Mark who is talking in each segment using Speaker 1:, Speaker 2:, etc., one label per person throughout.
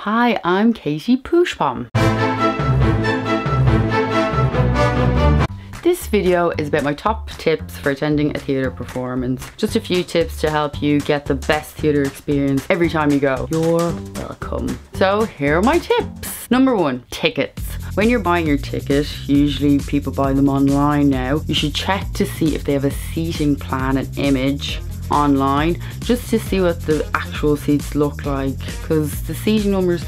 Speaker 1: Hi, I'm Katie Poushpom. This video is about my top tips for attending a theatre performance. Just a few tips to help you get the best theatre experience every time you go. You're welcome. So here are my tips. Number 1, tickets. When you're buying your ticket, usually people buy them online now, you should check to see if they have a seating plan and image online, just to see what the actual seats look like, because the seating numbers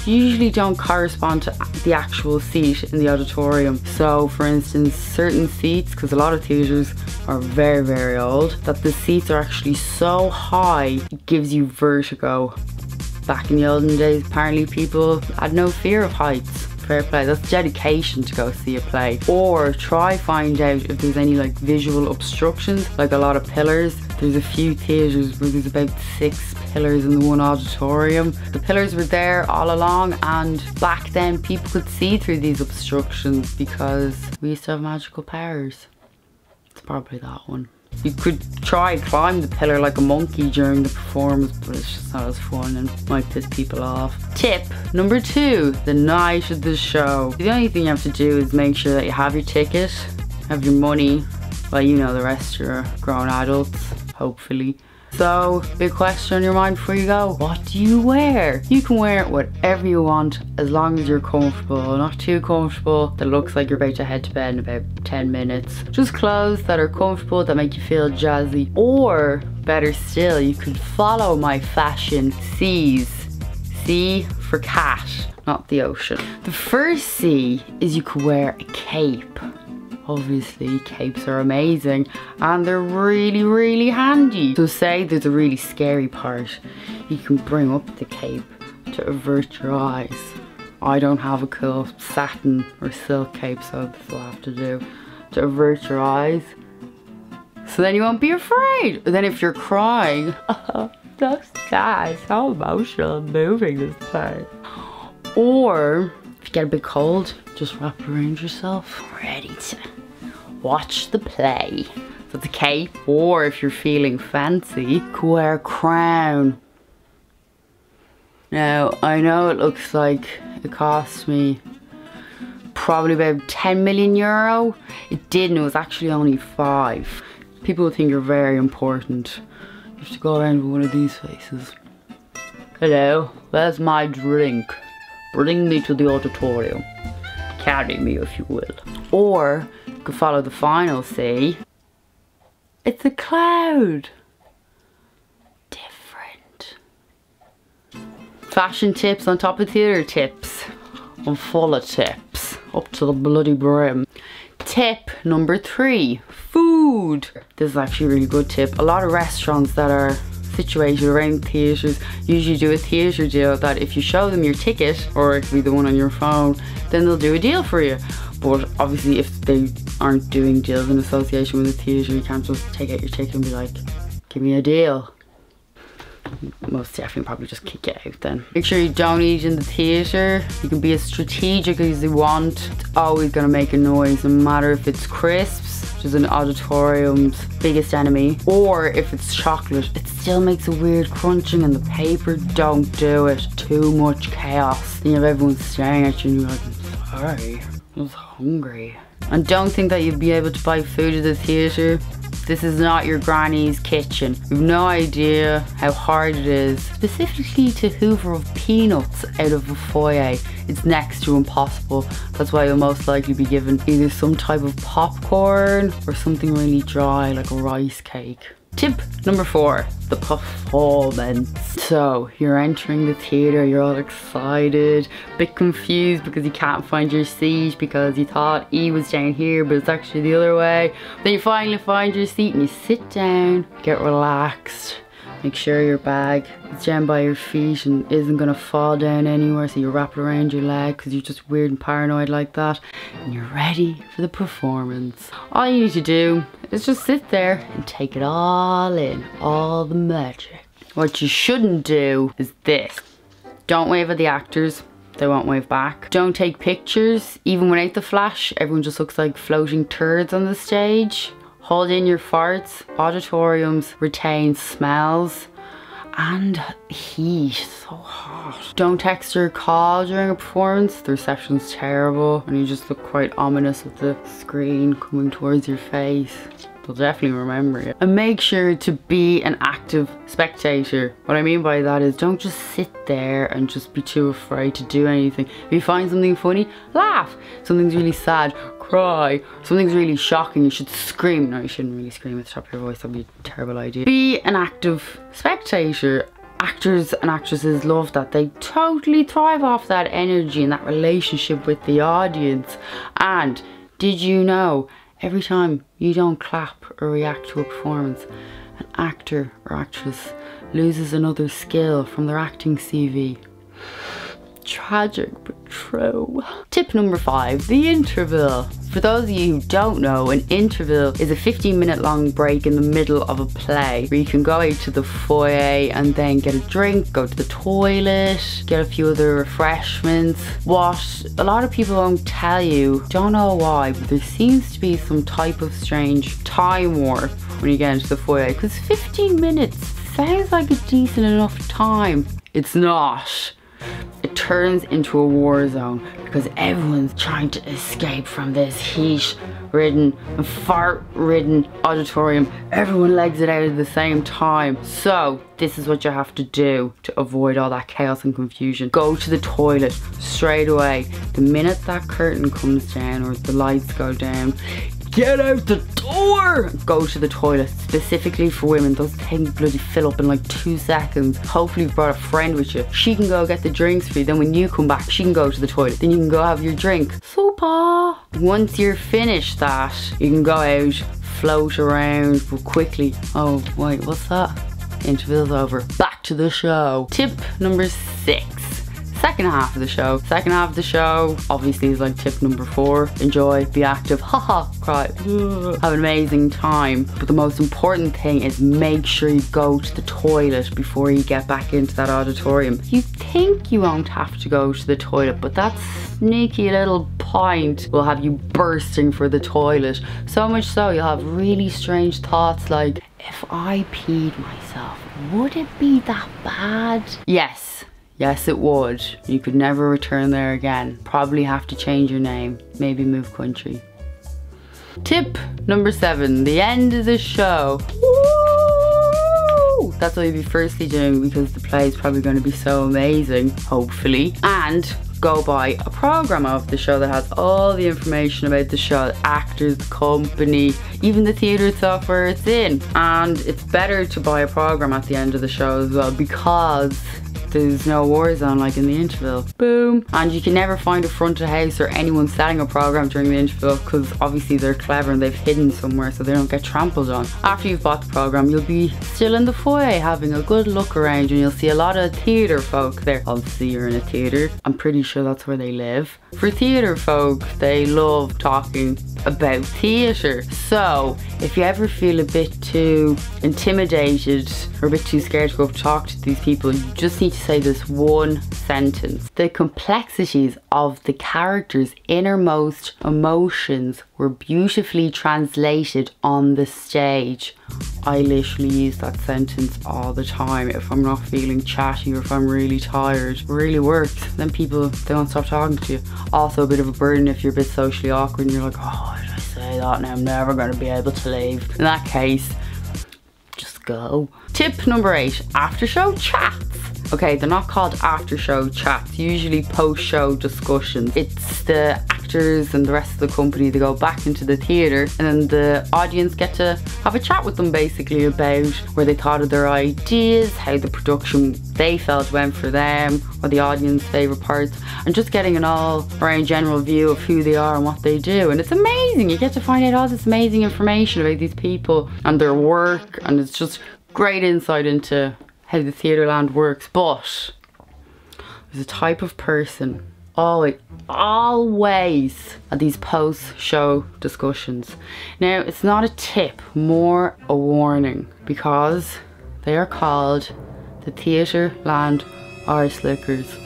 Speaker 1: usually don't correspond to the actual seat in the auditorium. So for instance, certain seats, because a lot of theatres are very, very old, that the seats are actually so high it gives you vertigo. Back in the olden days, apparently people had no fear of heights. Fair play, that's dedication to go see a play. Or try find out if there's any like visual obstructions, like a lot of pillars. There's a few theatres where there's about 6 pillars in the one auditorium. The pillars were there all along, and back then people could see through these obstructions because we used to have magical powers. It's probably that one. You could try climb the pillar like a monkey during the performance, but it's just not as fun and might piss people off. Tip number 2, the night of the show. The only thing you have to do is make sure that you have your ticket, have your money. Well, you know the rest are grown adults, hopefully. So, big question on your mind before you go. What do you wear? You can wear whatever you want as long as you're comfortable. Not too comfortable that looks like you're about to head to bed in about 10 minutes. Just clothes that are comfortable, that make you feel jazzy. Or, better still, you could follow my fashion C's. C for cat, not the ocean. The first C is you could wear a cape. Obviously, capes are amazing and they're really, really handy. So say there's a really scary part, you can bring up the cape to avert your eyes. I don't have a cool satin or silk cape, so this will have to do to avert your eyes. So then you won't be afraid. And then if you're crying, oh, so sad, so emotional and moving this play. Or if you get a bit cold, just wrap around yourself, ready to watch the play. So it's a cape, or if you're feeling fancy, you could wear a crown. Now, I know it looks like it cost me probably about 10 million euro. It didn't, it was actually only 5. People would think you're very important. You have to go around with one of these faces. Hello, where's my drink? Bring me to the auditorium. Carry me if you will. Or you could follow the final C. It's a cloud. Different. Fashion tips on top of theatre tips. I'm full of tips. Up to the bloody brim. Tip number 3, food. This is actually a really good tip. A lot of restaurants that are situated around theatres usually do a theatre deal that if you show them your ticket, or it could be the one on your phone, then they'll do a deal for you. But obviously if they aren't doing deals in association with a theatre, you can't just take out your ticket and be like, give me a deal. Most definitely probably just kick it out then. Make sure you don't eat in the theatre. You can be as strategic as you want. It's always going to make a noise, no matter if it's crisps, which is an auditorium's biggest enemy, or if it's chocolate. It still makes a weird crunching in the paper. Don't do it. Too much chaos. Then you have everyone staring at you and you're like, I'm sorry, I was hungry. And don't think that you'll be able to buy food at the theatre. This is not your granny's kitchen. You've no idea how hard it is, specifically to hoover up peanuts out of a foyer. It's next to impossible. That's why you'll most likely be given either some type of popcorn or something really dry like a rice cake. Tip number 4, the performance. So you're entering the theatre, you're all excited, a bit confused because you can't find your seat because you thought E was down here but it's actually the other way. Then you finally find your seat and you sit down, get relaxed. Make sure your bag is down by your feet and isn't going to fall down anywhere, so you wrap it around your leg because you're just weird and paranoid like that, and you're ready for the performance. All you need to do is just sit there and take it all in, all the magic. What you shouldn't do is this. Don't wave at the actors. They won't wave back. Don't take pictures. Even without the flash, everyone just looks like floating turds on the stage. Hold in your farts. Auditoriums retain smells. and heat, so hot. Don't text or call during a performance. The reception's terrible and you just look quite ominous with the screen coming towards your face. They'll definitely remember it. And make sure to be an active spectator. What I mean by that is don't just sit there and just be too afraid to do anything. If you find something funny, laugh. Something's really sad, cry. Something's really shocking, you should scream. No, you shouldn't really scream at the top of your voice, that'd be a terrible idea. Be an active spectator. Actors and actresses love that. They totally thrive off that energy and that relationship with the audience. And did you know, every time you don't clap or react to a performance, an actor or actress loses another skill from their acting CV. Tragic but true. Tip number 5, the interval. For those of you who don't know, an interval is a 15-minute long break in the middle of a play where you can go out to the foyer and then get a drink, go to the toilet, get a few other refreshments. What a lot of people won't tell you, don't know why, but there seems to be some type of strange time warp when you get into the foyer, because 15 minutes sounds like a decent enough time. It's not. It turns into a war zone because everyone's trying to escape from this heat-ridden and fart-ridden auditorium. Everyone legs it out at the same time. So this is what you have to do to avoid all that chaos and confusion. Go to the toilet straight away. The minute that curtain comes down or the lights go down, get out the door! Go to the toilet, specifically for women. Those things bloody fill up in like 2 seconds. Hopefully you've brought a friend with you. She can go get the drinks for you. Then when you come back, she can go to the toilet. Then you can go have your drink. Super! Once you're finished that, you can go out, float around, but quickly. Oh, wait, what's that? Interval's over. Back to the show. Tip number 6. Second half of the show. Second half of the show obviously is like tip number 4. Enjoy, be active, haha, cry, have an amazing time. But the most important thing is make sure you go to the toilet before you get back into that auditorium. You think you won't have to go to the toilet, but that sneaky little pint will have you bursting for the toilet. So much so you'll have really strange thoughts like, if I peed myself, would it be that bad? Yes, it would. You could never return there again. Probably have to change your name. Maybe move country. Tip number 7, the end of the show. Woo! That's what you'll be firstly doing because the play is probably going to be so amazing, hopefully. And go buy a program of the show that has all the information about the show, the actors, the company, even the theatre software it's in. And it's better to buy a program at the end of the show as well because there's no war zone like in the interval. Boom. And you can never find a front of house or anyone selling a program during the interval because obviously they're clever and they've hidden somewhere so they don't get trampled on. After you've bought the program, you'll be still in the foyer having a good look around and you'll see a lot of theatre folk there. Obviously you're in a theatre. I'm pretty sure that's where they live. For theatre folk, they love talking about theatre. So if you ever feel a bit too intimidated or a bit too scared to go up and talk to these people, you just need to say this one sentence. The complexities of the characters' innermost emotions were beautifully translated on the stage. I literally use that sentence all the time if I'm not feeling chatty or if I'm really tired. It really works. Then people, they won't stop talking to you. Also a bit of a burden if you're a bit socially awkward and you're like, oh, why did I say that and I'm never going to be able to leave. In that case, just go. Tip number 8, after show chats. Okay, they're not called after show chats, usually post show discussions. It's the actors and the rest of the company, they go back into the theatre and then the audience get to have a chat with them basically about where they thought of their ideas, how the production they felt went for them, or the audience favourite parts, and just getting an all around general view of who they are and what they do. And it's amazing, you get to find out all this amazing information about these people and their work, and it's just great insight into how the theatre land works. But there's a type of person always at these post-show discussions. Now, it's not a tip, more a warning, because they are called the theatre land art slickers.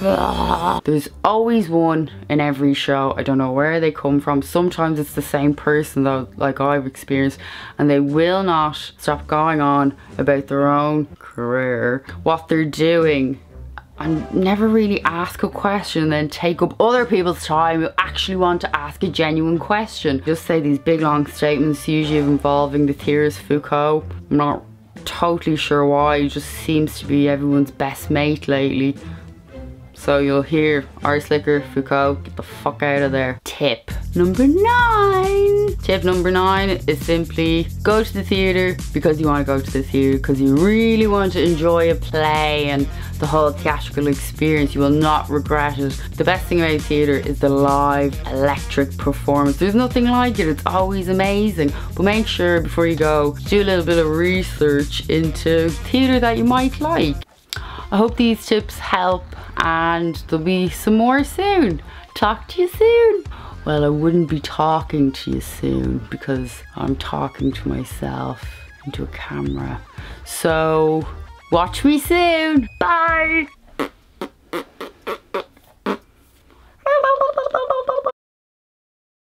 Speaker 1: There's always one in every show. I don't know where they come from. Sometimes it's the same person though, like I've experienced, and they will not stop going on about their own career, what they're doing, and never really ask a question and then take up other people's time who actually want to ask a genuine question. Just say these big long statements, usually involving the theorist Foucault. I'm not totally sure why, he just seems to be everyone's best mate lately. So you'll hear R. Slicker, Foucault, get the fuck out of there. Tip number 9. Tip number 9 is simply go to the theatre because you want to go to the theatre, because you really want to enjoy a play and the whole theatrical experience. You will not regret it. The best thing about theatre is the live electric performance. There's nothing like it. It's always amazing. But make sure before you go, do a little bit of research into theatre that you might like. I hope these tips help, and there'll be some more soon. Talk to you soon. Well, I wouldn't be talking to you soon because I'm talking to myself into a camera. So watch me soon. Bye.